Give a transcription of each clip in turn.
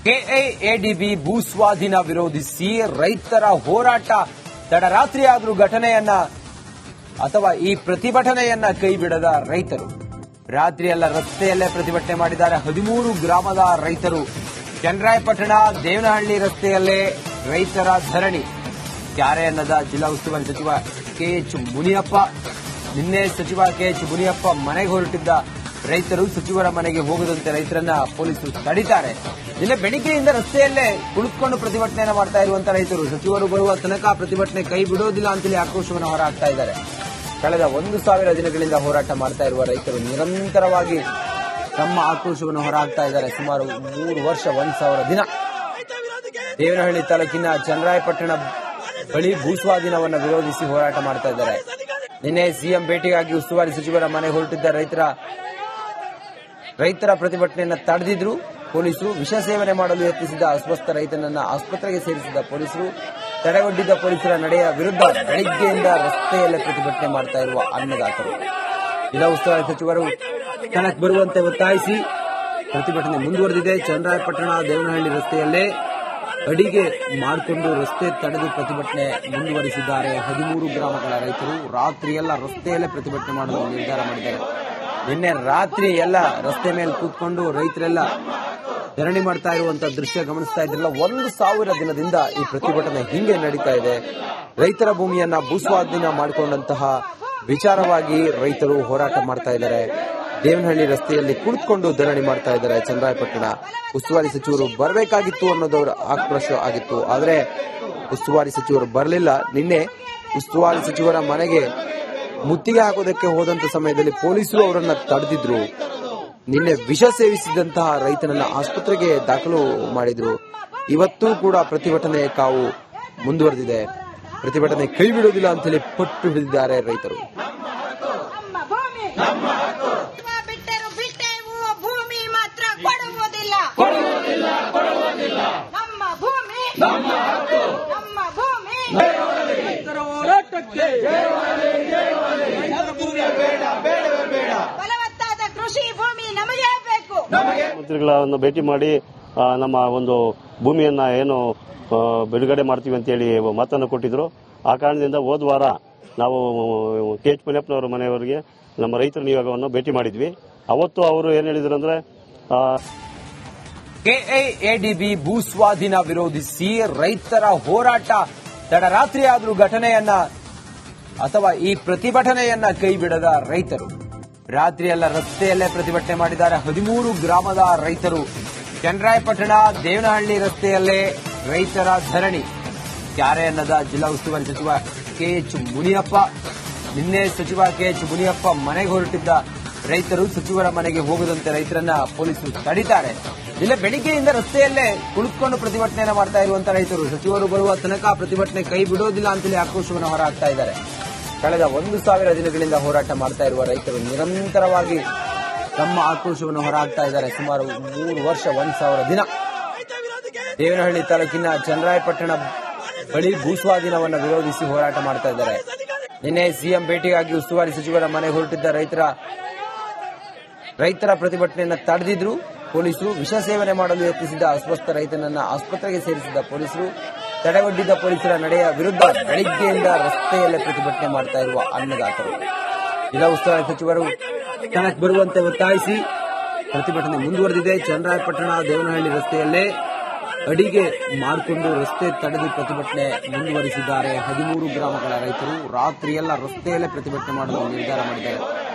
KIADB ಭೂಸ್ವಾಧೀನ ವಿರೋಧಿಸಿ ರೈತರ ಹೋರಾಟ ತಡರಾತ್ರಿಯಾದರೂ ಘಟನೆಯನ್ನ ಅಥವಾ ಈ ಪ್ರತಿಭಟನೆಯನ್ನ ಕೈಬಿಡದ ರೈತರು ರಾತ್ರಿಯೆಲ್ಲ ರಸ್ತೆಯಲ್ಲೇ ಪ್ರತಿಭಟನೆ ಮಾಡಿದ್ದಾರೆ. 13 ಗ್ರಾಮದ ರೈತರು ಚನ್ನರಾಯಪಟ್ಟಣ ದೇವನಹಳ್ಳಿ ರಸ್ತೆಯಲ್ಲೇ ರೈತರ ಧರಣಿ. ಕ್ಯಾರೆ ಅನ್ನದ ಜಿಲ್ಲಾ ಉಸ್ತುವಾರಿ ಸಚಿವ ಕೆಎಚ್ ಮುನಿಯಪ್ಪ ನಿನ್ನೆ ಸಚಿವ ಕೆಎಚ್ ಮುನಿಯಪ್ಪ ಮನೆಗೆ ಹೊರಟಿದ್ದ ರೈತರು ಸಚಿವರ ಮನೆಗೆ ಹೋಗದಂತೆ ರೈತರನ್ನ ಪೊಲೀಸರು ತಡೀತಾರೆ. ನಿನ್ನೆ ಬೆಳಿಗ್ಗೆಯಿಂದ ರಸ್ತೆಯಲ್ಲೇ ಕುಳಿತುಕೊಂಡು ಪ್ರತಿಭಟನೆಯನ್ನು ಮಾಡ್ತಾ ಇರುವಂತಹ ರೈತರು ಸಚಿವರು ಬರುವ ತನಕ ಪ್ರತಿಭಟನೆ ಕೈ ಬಿಡೋದಿಲ್ಲ ಅಂತೇಳಿ ಆಕ್ರೋಶವನ್ನು ಹೊರಹಾಕ್ತಾ ಇದ್ದಾರೆ. ಕಳೆದ 1,000 ದಿನಗಳಿಂದ ಹೋರಾಟ ಮಾಡ್ತಾ ಇರುವ ರೈತರು ನಿರಂತರವಾಗಿ ತಮ್ಮ ಆಕ್ರೋಶವನ್ನು ಹೊರಹಾಕ್ತಾ ಇದ್ದಾರೆ. ಸುಮಾರು 3 ವರ್ಷ 1,000 ದಿನ ದೇವನಹಳ್ಳಿ ತಾಲೂಕಿನ ಚನ್ನರಾಯಪಟ್ಟಣ ಬಳಿ ಭೂಸ್ವಾಧೀನವನ್ನು ವಿರೋಧಿಸಿ ಹೋರಾಟ ಮಾಡ್ತಾ ಇದ್ದಾರೆ. ನಿನ್ನೆ ಸಿಎಂ ಭೇಟಿಗಾಗಿ ಉಸ್ತುವಾರಿ ಸಚಿವರ ಮನೆ ಹೊರಟಿದ್ದ ರೈತರ ಪ್ರತಿಭಟನೆಯನ್ನು ತಡೆದಿದ್ರು ಪೊಲೀಸರು. ವಿಷ ಸೇವನೆ ಮಾಡಲು ಯತ್ನಿಸಿದ ಅಸ್ವಸ್ಥ ರೈತನನ್ನ ಆಸ್ಪತ್ರೆಗೆ ಸೇರಿಸಿದ ಪೊಲೀಸರು. ತಡೆಗಟ್ಟಿದ್ದ ಪೊಲೀಸರ ನಡೆಯ ವಿರುದ್ಧ ಬೆಳಿಗ್ಗೆಯಿಂದ ರಸ್ತೆಯಲ್ಲೇ ಪ್ರತಿಭಟನೆ ಮಾಡ್ತಾ ಇರುವ ಅನ್ನದಾತರು ಜಿಲ್ಲಾ ಉಸ್ತುವಾರಿ ಸಚಿವರು ಸ್ಥಳಕ್ಕೆ ಬರುವಂತೆ ಒತ್ತಾಯಿಸಿ ಪ್ರತಿಭಟನೆ ಮುಂದುವರೆದಿದೆ. ಚನ್ನರಾಯಪಟ್ಟಣ ದೇವನಹಳ್ಳಿ ರಸ್ತೆಯಲ್ಲೇ ಅಡಿಗೆ ಮಾಡಿಕೊಂಡು ರಸ್ತೆ ತಡೆದು ಪ್ರತಿಭಟನೆ ಮುಂದುವರಿಸಿದ್ದಾರೆ. 13 ಗ್ರಾಮಗಳ ರೈತರು ರಾತ್ರಿಯೆಲ್ಲ ರಸ್ತೆಯಲ್ಲೇ ಪ್ರತಿಭಟನೆ ಮಾಡಲು ನಿರ್ಧಾರ ಮಾಡಿದ್ದಾರೆ. ನಿನ್ನೆ ರಾತ್ರಿ ಎಲ್ಲ ರಸ್ತೆ ಮೇಲೆ ಕೂತ್ಕೊಂಡು ರೈತರೆಲ್ಲ ಧರಣಿ ಮಾಡ್ತಾ ಇರುವಂತಹ ದೃಶ್ಯ ಗಮನಿಸ್ತಾ ಇದ್ರಲ್ಲ. 1,000 ದಿನದಿಂದ ಈ ಪ್ರತಿಭಟನೆ ಹಿಂಗೆ ನಡೀತಾ ಇದೆ. ರೈತರ ಭೂಮಿಯನ್ನ ಭೂಸ್ವಾಧೀನ ಮಾಡಿಕೊಂಡಂತಹ ವಿಚಾರವಾಗಿ ರೈತರು ಹೋರಾಟ ಮಾಡ್ತಾ ಇದ್ದಾರೆ. ದೇವನಹಳ್ಳಿ ರಸ್ತೆಯಲ್ಲಿ ಕುಳಿತುಕೊಂಡು ಧರಣಿ ಮಾಡ್ತಾ ಇದ್ದಾರೆ. ಚನ್ನರಾಯಪಟ್ಟಣ ಉಸ್ತುವಾರಿ ಸಚಿವರು ಬರಬೇಕಾಗಿತ್ತು ಅನ್ನೋದವರ ಆಕ್ರೋಶ ಆಗಿತ್ತು. ಆದರೆ ಉಸ್ತುವಾರಿ ಸಚಿವರು ಬರಲಿಲ್ಲ. ನಿನ್ನೆ ಉಸ್ತುವಾರಿ ಸಚಿವರ ಮನೆಗೆ ಮುತ್ತಿಗೆ ಹಾಕೋದಕ್ಕೆ ಹೋದಂತ ಸಮಯದಲ್ಲಿ ಪೊಲೀಸರು ಅವರನ್ನ ತಡೆದಿದ್ರು. ನಿನ್ನೆ ವಿಷ ಸೇವಿಸಿದಂತಹ ರೈತನನ್ನ ಆಸ್ಪತ್ರೆಗೆ ದಾಖಲು ಮಾಡಿದ್ರು. ಇವತ್ತೂ ಕೂಡ ಪ್ರತಿಭಟನೆ ಕಾವು ಮುಂದುವರೆದಿದೆ. ಪ್ರತಿಭಟನೆ ಕೈ ಬಿಡುವುದಿಲ್ಲ ಅಂತೇಳಿ ಪಟ್ಟು ಹಿಡಿದಿದ್ದಾರೆ ರೈತರು. ಫಲವತ್ತಾದ ಕೃಷಿ ಭೂಮಿ ನಮಗೆ ಬೇಕು. ಮಂತ್ರಿಗಳನ್ನ ಭೇಟಿ ಮಾಡಿ ನಮ್ಮ ಒಂದು ಭೂಮಿಯನ್ನ ಏನು ಬಿಡುಗಡೆ ಮಾಡ್ತೀವಿ ಅಂತ ಹೇಳಿ ಮಾತನ್ನು ಕೊಟ್ಟಿದ್ರು. ಆ ಕಾರಣದಿಂದ ಹೋದ ವಾರ ನಾವು ಕೆಎಚ್ ಮುನಿಯಪ್ಪನವರ ಮನೆಯವರಿಗೆ ನಮ್ಮ ರೈತರ ನಿಯೋಗವನ್ನು ಭೇಟಿ ಮಾಡಿದ್ವಿ. ಅವತ್ತು ಅವರು ಏನ್ ಹೇಳಿದ್ರು ಅಂದ್ರೆ ಕೆಐಎಡಿಬಿ ಭೂಸ್ವಾಧೀನ ವಿರೋಧಿಸಿ ರೈತರ ಹೋರಾಟ ತಡರಾತ್ರಿಯಾದರೂ ಘಟನೆಯನ್ನ ಅಥವಾ ಈ ಪ್ರತಿಭಟನೆಯನ್ನ ಕೈಬಿಡದ ರೈತರು ರಾತ್ರಿಯೆಲ್ಲ ರಸ್ತೆಯಲ್ಲೇ ಪ್ರತಿಭಟನೆ ಮಾಡಿದ್ದಾರೆ. 13 ಗ್ರಾಮದ ರೈತರು ಚನ್ನರಾಯಪಟ್ಟಣ ದೇವನಹಳ್ಳಿ ರಸ್ತೆಯಲ್ಲೇ ರೈತರ ಧರಣಿ. ಕ್ಯಾರೆ ಅನ್ನದ ಜಿಲ್ಲಾ ಉಸ್ತುವಾರಿ ಸಚಿವ ಕೆಎಚ್ ಮುನಿಯಪ್ಪ ನಿನ್ನೆ ಸಚಿವ ಕೆಎಚ್ ಮುನಿಯಪ್ಪ ಮನೆಗೆ ಹೊರಟಿದ್ದ ರೈತರು ಸಚಿವರ ಮನೆಗೆ ಹೋಗದಂತೆ ರೈತರನ್ನ ಪೊಲೀಸರು ತಡೀತಾರೆ. ನಿನ್ನೆ ಬೆಳಿಗ್ಗೆಯಿಂದ ರಸ್ತೆಯಲ್ಲೇ ಕುಳಿತುಕೊಂಡು ಪ್ರತಿಭಟನೆಯನ್ನು ಮಾಡ್ತಾ ಇರುವಂತಹ ರೈತರು ಸಚಿವರು ಬರುವ ತನಕ ಪ್ರತಿಭಟನೆ ಕೈ ಬಿಡೋದಿಲ್ಲ ಅಂತೇಳಿ ಆಕ್ರೋಶವನ್ನು ಹೊರಹಾಕ್ತಾ ಇದ್ದಾರೆ. ಕಳೆದ 1,000 ದಿನಗಳಿಂದ ಹೋರಾಟ ಮಾಡ್ತಾ ಇರುವ ರೈತರು ನಿರಂತರವಾಗಿ ತಮ್ಮ ಆಕ್ರೋಶವನ್ನು ಹೊರಹಾಕ್ತಾ ಇದ್ದಾರೆ. ಸುಮಾರು 3 ವರ್ಷ 1,000 ದಿನ ದೇವನಹಳ್ಳಿ ತಾಲೂಕಿನ ಚನ್ನರಾಯಪಟ್ಟಣ ಬಳಿ ಭೂಸ್ವಾಧೀನವನ್ನು ವಿರೋಧಿಸಿ ಹೋರಾಟ ಮಾಡ್ತಾ ಇದ್ದಾರೆ. ನಿನ್ನೆ ಸಿಎಂ ಭೇಟಿಗಾಗಿ ಉಸ್ತುವಾರಿ ಸಚಿವರ ಮನೆ ಹೊರಟಿದ್ದ ರೈತರ ಪ್ರತಿಭಟನೆಯನ್ನು ತಡೆದಿದ್ರು ಪೊಲೀಸರು. ವಿಷ ಸೇವನೆ ಮಾಡಲು ಯತ್ನಿಸಿದ ಅಸ್ವಸ್ಥ ರೈತನನ್ನ ಆಸ್ಪತ್ರೆಗೆ ಸೇರಿಸಿದ ಪೊಲೀಸರು. ತಡೆಗಟ್ಟಿದ್ದ ಪೊಲೀಸರ ನಡೆಯ ವಿರುದ್ಧ ಬೆಳಿಗ್ಗೆಯಿಂದ ರಸ್ತೆಯಲ್ಲೇ ಪ್ರತಿಭಟನೆ ಮಾಡ್ತಾ ಇರುವ ಅನ್ನದಾತರು ಜಿಲ್ಲಾ ಉಸ್ತುವಾರಿ ಸಚಿವರು ಸ್ಥಳಕ್ಕೆ ಬರುವಂತೆ ಒತ್ತಾಯಿಸಿ ಪ್ರತಿಭಟನೆ ಮುಂದುವರೆದಿದೆ. ಚನ್ನರಾಯಪಟ್ಟಣ ದೇವನಹಳ್ಳಿ ರಸ್ತೆಯಲ್ಲೇ ಅಡಿಗೆ ಮಾಡಿಕೊಂಡು ರಸ್ತೆ ತಡೆದು ಪ್ರತಿಭಟನೆ ಮುಂದುವರಿಸಿದ್ದಾರೆ. 13 ಗ್ರಾಮಗಳ ರೈತರು ರಾತ್ರಿಯೆಲ್ಲ ರಸ್ತೆಯಲ್ಲೇ ಪ್ರತಿಭಟನೆ ಮಾಡಲು ನಿರ್ಧಾರ ಮಾಡಿದ್ದಾರೆ.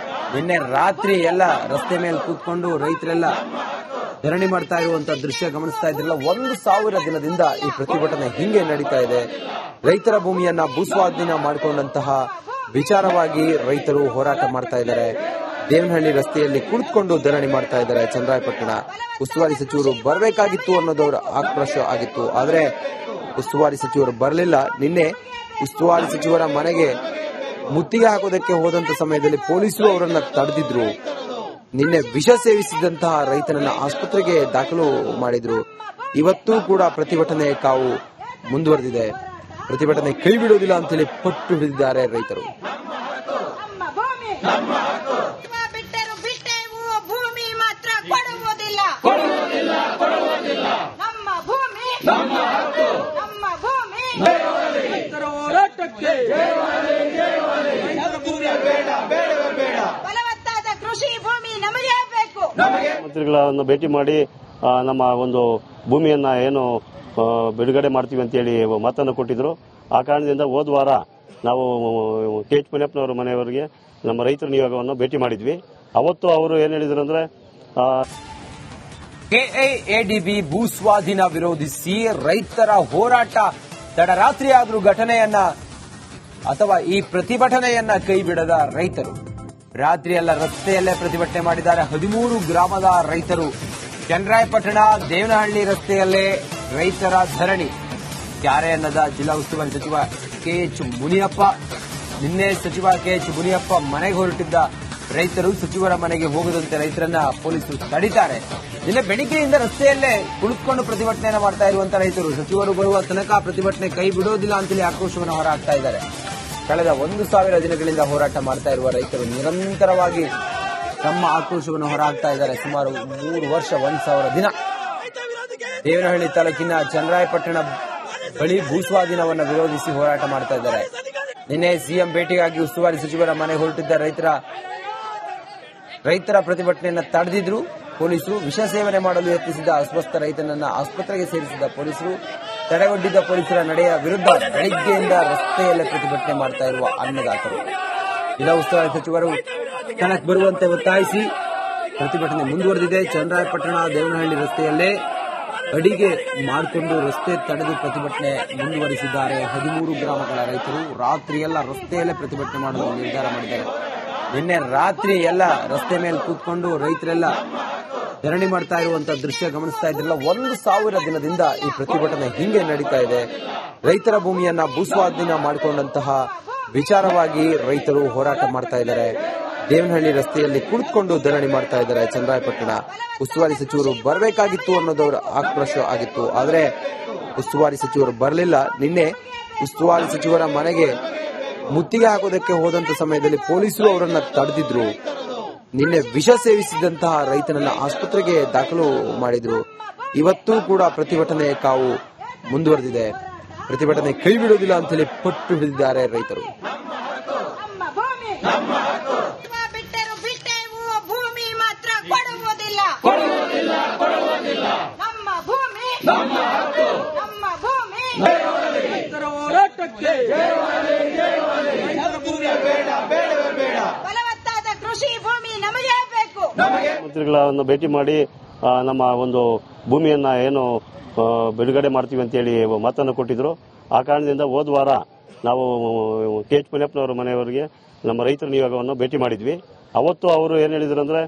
ನಿನ್ನೆ ರಾತ್ರಿ ಎಲ್ಲ ರಸ್ತೆ ಮೇಲೆ ಕೂತ್ಕೊಂಡು ರೈತರೆಲ್ಲ ಧರಣಿ ಮಾಡ್ತಾ ಇರುವಂತಹ ದೃಶ್ಯ ಗಮನಿಸ್ತಾ ಇದ್ರಲ್ಲ. 1,000 ದಿನದಿಂದ ಈ ಪ್ರತಿಭಟನೆ ಹಿಂಗೆ ನಡೀತಾ ಇದೆ. ರೈತರ ಭೂಮಿಯನ್ನ ಭೂಸ್ವಾಧೀನ ಮಾಡಿಕೊಂಡಂತಹ ವಿಚಾರವಾಗಿ ರೈತರು ಹೋರಾಟ ಮಾಡ್ತಾ ಇದ್ದಾರೆ. ದೇವನಹಳ್ಳಿ ರಸ್ತೆಯಲ್ಲಿ ಕುಳಿತುಕೊಂಡು ಧರಣಿ ಮಾಡ್ತಾ ಇದ್ದಾರೆ. ಚನ್ನರಾಯಪಟ್ಟಣ ಉಸ್ತುವಾರಿ ಸಚಿವರು ಬರಬೇಕಾಗಿತ್ತು ಅನ್ನೋದವರ ಆಕ್ರೋಶ ಆಗಿತ್ತು. ಆದರೆ ಉಸ್ತುವಾರಿ ಸಚಿವರು ಬರಲಿಲ್ಲ. ನಿನ್ನೆ ಉಸ್ತುವಾರಿ ಸಚಿವರ ಮನೆಗೆ ಮುತ್ತಿಗೆ ಹಾಕೋದಕ್ಕೆ ಹೋದಂತ ಸಮಯದಲ್ಲಿ ಪೊಲೀಸರು ಅವರನ್ನ ತಡೆದಿದ್ರು. ನಿನ್ನೆ ವಿಷ ಸೇವಿಸಿದಂತಹ ರೈತನನ್ನ ಆಸ್ಪತ್ರೆಗೆ ದಾಖಲು ಮಾಡಿದ್ರು. ಇವತ್ತೂ ಕೂಡ ಪ್ರತಿಭಟನೆ ಕಾವು ಮುಂದುವರೆದಿದೆ. ಪ್ರತಿಭಟನೆ ಕೈ ಬಿಡುವುದಿಲ್ಲ ಅಂತೇಳಿ ಪಟ್ಟು ಹಿಡಿದಿದ್ದಾರೆ ರೈತರು. ಭೂಮಿ ಮಾತ್ರ ಕೊಡುವುದಿಲ್ಲ. ನಮ್ಮ ಫಲವತ್ತಾದ ಕೃಷಿ ಭೂಮಿ ನಮಗೆ ಬೇಕು. ಮಂತ್ರಿಗಳನ್ನು ಭೇಟಿ ಮಾಡಿ ನಮ್ಮ ಒಂದು ಭೂಮಿಯನ್ನ ಏನು ಬಿಡುಗಡೆ ಮಾಡ್ತೀವಿ ಅಂತೇಳಿ ಮಾತನ್ನು ಕೊಟ್ಟಿದ್ರು. ಆ ಕಾರಣದಿಂದ ಹೋದ ವಾರ ನಾವು KH ಮುನಿಯಪ್ಪನವರ ಮನೆಯವರಿಗೆ ನಮ್ಮ ರೈತರ ನಿಯೋಗವನ್ನು ಭೇಟಿ ಮಾಡಿದ್ವಿ. ಅವತ್ತು ಅವರು ಏನ್ ಹೇಳಿದ್ರು ಅಂದ್ರೆ KIADB ಭೂಸ್ವಾಧೀನ ವಿರೋಧಿಸಿ ರೈತರ ಹೋರಾಟ ತಡರಾತ್ರಿಯಾದರೂ ಘಟನೆಯನ್ನ ಅಥವಾ ಈ ಪ್ರತಿಭಟನೆಯನ್ನ ಕೈಬಿಡದ ರೈತರು ರಾತ್ರಿಯೆಲ್ಲ ರಸ್ತೆಯಲ್ಲೇ ಪ್ರತಿಭಟನೆ ಮಾಡಿದ್ದಾರೆ. 13 ಗ್ರಾಮದ ರೈತರು ಚನ್ನರಾಯಪಟ್ಟಣ ದೇವನಹಳ್ಳಿ ರಸ್ತೆಯಲ್ಲೇ ರೈತರ ಧರಣಿ. ಕ್ಯಾರೆ ಅನ್ನದ ಜಿಲ್ಲಾ ಉಸ್ತುವಾರಿ ಸಚಿವ KH ಮುನಿಯಪ್ಪ ನಿನ್ನೆ ಸಚಿವ KH ಮುನಿಯಪ್ಪ ಮನೆಗೆ ಹೊರಟಿದ್ದ ರೈತರು ಸಚಿವರ ಮನೆಗೆ ಹೋಗದಂತೆ ರೈತರನ್ನ ಪೊಲೀಸರು ತಡೀತಾರೆ. ನಿನ್ನೆ ಬೆಳಿಗ್ಗೆಯಿಂದ ರಸ್ತೆಯಲ್ಲೇ ಕುಳಿತುಕೊಂಡು ಪ್ರತಿಭಟನೆಯನ್ನು ಮಾಡ್ತಾ ಇರುವಂತಹ ರೈತರು ಸಚಿವರು ಬರುವ ತನಕ ಪ್ರತಿಭಟನೆ ಕೈ ಬಿಡೋದಿಲ್ಲ ಅಂತೇಳಿ ಆಕ್ರೋಶವನ್ನು ಹೊರಹಾಕ್ತಾ ಇದ್ದಾರೆ. ಕಳೆದ 1,000 ದಿನಗಳಿಂದ ಹೋರಾಟ ಮಾಡ್ತಾ ಇರುವ ರೈತರು ನಿರಂತರವಾಗಿ ತಮ್ಮ ಆಕ್ರೋಶವನ್ನು ಹೊರಹಾಕ್ತಾ ಇದ್ದಾರೆ. ಸುಮಾರು 3 ವರ್ಷ 1,000 ದಿನ ದೇವನಹಳ್ಳಿ ತಾಲೂಕಿನ ಚನ್ನರಾಯಪಟ್ಟಣ ಬಳಿ ಭೂಸ್ವಾಧೀನವನ್ನು ವಿರೋಧಿಸಿ ಹೋರಾಟ ಮಾಡ್ತಾ ಇದ್ದಾರೆ. ನಿನ್ನೆ ಸಿಎಂ ಭೇಟಿಗಾಗಿ ಉಸ್ತುವಾರಿ ಸಚಿವರ ಮನೆ ಹೊರಟಿದ್ದ ರೈತರ ಪ್ರತಿಭಟನೆಯನ್ನು ತಡೆದಿದ್ರು ಪೊಲೀಸರು. ವಿಷ ಸೇವನೆ ಮಾಡಲು ಯತ್ನಿಸಿದ ಅಸ್ವಸ್ಥ ರೈತನನ್ನ ಆಸ್ಪತ್ರೆಗೆ ಸೇರಿಸಿದ ಪೊಲೀಸರು. ತಡೆಗಟ್ಟಿದ್ದ ಪೊಲೀಸರ ನಡೆಯ ವಿರುದ್ಧ ಬೆಳಿಗ್ಗೆಯಿಂದ ರಸ್ತೆಯಲ್ಲೇ ಪ್ರತಿಭಟನೆ ಮಾಡ್ತಾ ಇರುವ ಅನ್ನದಾತರು ಜಿಲ್ಲಾ ಉಸ್ತುವಾರಿ ಸಚಿವರು ಸ್ಥಳಕ್ಕೆ ಬರುವಂತೆ ಒತ್ತಾಯಿಸಿ ಪ್ರತಿಭಟನೆ ಮುಂದುವರೆದಿದೆ. ಚನ್ನರಾಯಪಟ್ಟಣ ದೇವನಹಳ್ಳಿ ರಸ್ತೆಯಲ್ಲೇ ಅಡಿಗೆ ಮಾಡಿಕೊಂಡು ರಸ್ತೆ ತಡೆದು ಪ್ರತಿಭಟನೆ ಮುಂದುವರಿಸಿದ್ದಾರೆ. 13 ಗ್ರಾಮಗಳ ರೈತರು ರಾತ್ರಿಯೆಲ್ಲ ರಸ್ತೆಯಲ್ಲೇ ಪ್ರತಿಭಟನೆ ಮಾಡಲು ನಿರ್ಧಾರ ಮಾಡಿದ್ದಾರೆ. ನಿನ್ನೆ ರಾತ್ರಿ ಎಲ್ಲ ರಸ್ತೆ ಮೇಲೆ ಕೂತ್ಕೊಂಡು ರೈತರೆಲ್ಲ ಧರಣಿ ಮಾಡ್ತಾ ಇರುವಂತಹ ದೃಶ್ಯ ಗಮನಿಸ್ತಾ ಇದ್ರಲ್ಲ. 1,000 ದಿನದಿಂದ ಈ ಪ್ರತಿಭಟನೆ ಹಿಂಗೆ ನಡೀತಾ ಇದೆ. ರೈತರ ಭೂಮಿಯನ್ನ ಭೂಸ್ವಾಧೀನ ಮಾಡಿಕೊಂಡಂತಹ ವಿಚಾರವಾಗಿ ರೈತರು ಹೋರಾಟ ಮಾಡ್ತಾ ಇದ್ದಾರೆ. ದೇವನಹಳ್ಳಿ ರಸ್ತೆಯಲ್ಲಿ ಕುಳಿತುಕೊಂಡು ಧರಣಿ ಮಾಡ್ತಾ ಇದ್ದಾರೆ. ಚನ್ನರಾಯಪಟ್ಟಣ ಉಸ್ತುವಾರಿ ಸಚಿವರು ಬರಬೇಕಾಗಿತ್ತು ಅನ್ನೋದವರ ಆಕ್ರೋಶ ಆಗಿತ್ತು. ಆದರೆ ಉಸ್ತುವಾರಿ ಸಚಿವರು ಬರಲಿಲ್ಲ. ನಿನ್ನೆ ಉಸ್ತುವಾರಿ ಸಚಿವರ ಮನೆಗೆ ಮುತ್ತಿಗೆ ಹಾಕೋದಕ್ಕೆ ಹೋದಂತ ಸಮಯದಲ್ಲಿ ಪೊಲೀಸರು ಅವರನ್ನ ತಡೆದಿದ್ರು. ನಿನ್ನೆ ವಿಷ ಸೇವಿಸಿದಂತಹ ರೈತನನ್ನ ಆಸ್ಪತ್ರೆಗೆ ದಾಖಲು ಮಾಡಿದ್ರು. ಇವತ್ತೂ ಕೂಡ ಪ್ರತಿಭಟನೆ ಕಾವು ಮುಂದುವರೆದಿದೆ. ಪ್ರತಿಭಟನೆ ಕೈ ಬಿಡುವುದಿಲ್ಲ ಅಂತೇಳಿ ಪಟ್ಟು ಹಿಡಿದಿದ್ದಾರೆ ರೈತರು. ಬಿಟ್ಟರು ಬಿಟ್ಟೆವು, ಭೂಮಿ ಮಾತ್ರ ಕೊಡುವುದಿಲ್ಲ. ನಮ್ಮ ಭೂಮಿ ನಮ್ಮ ಭೂಮಿ. ಫಲವತ್ತಾದ ಕೃಷಿ ಭೂಮಿ ನಮಗೆ ಬೇಕು. ಮಂತ್ರಿಗಳನ್ನು ಭೇಟಿ ಮಾಡಿ ನಮ್ಮ ಒಂದು ಭೂಮಿಯನ್ನ ಏನು ಬಿಡುಗಡೆ ಮಾಡ್ತೀವಿ ಅಂತೇಳಿ ಮಾತನ್ನು ಕೊಟ್ಟಿದ್ರು. ಆ ಕಾರಣದಿಂದ ಹೋದ ವಾರ ನಾವು KH ಮುನಿಯಪ್ಪನವರ ಮನೆಯವರಿಗೆ ನಮ್ಮ ರೈತರ ನಿಯೋಗವನ್ನು ಭೇಟಿ ಮಾಡಿದ್ವಿ. ಅವತ್ತು ಅವರು ಏನ್ ಹೇಳಿದ್ರು ಅಂದ್ರೆ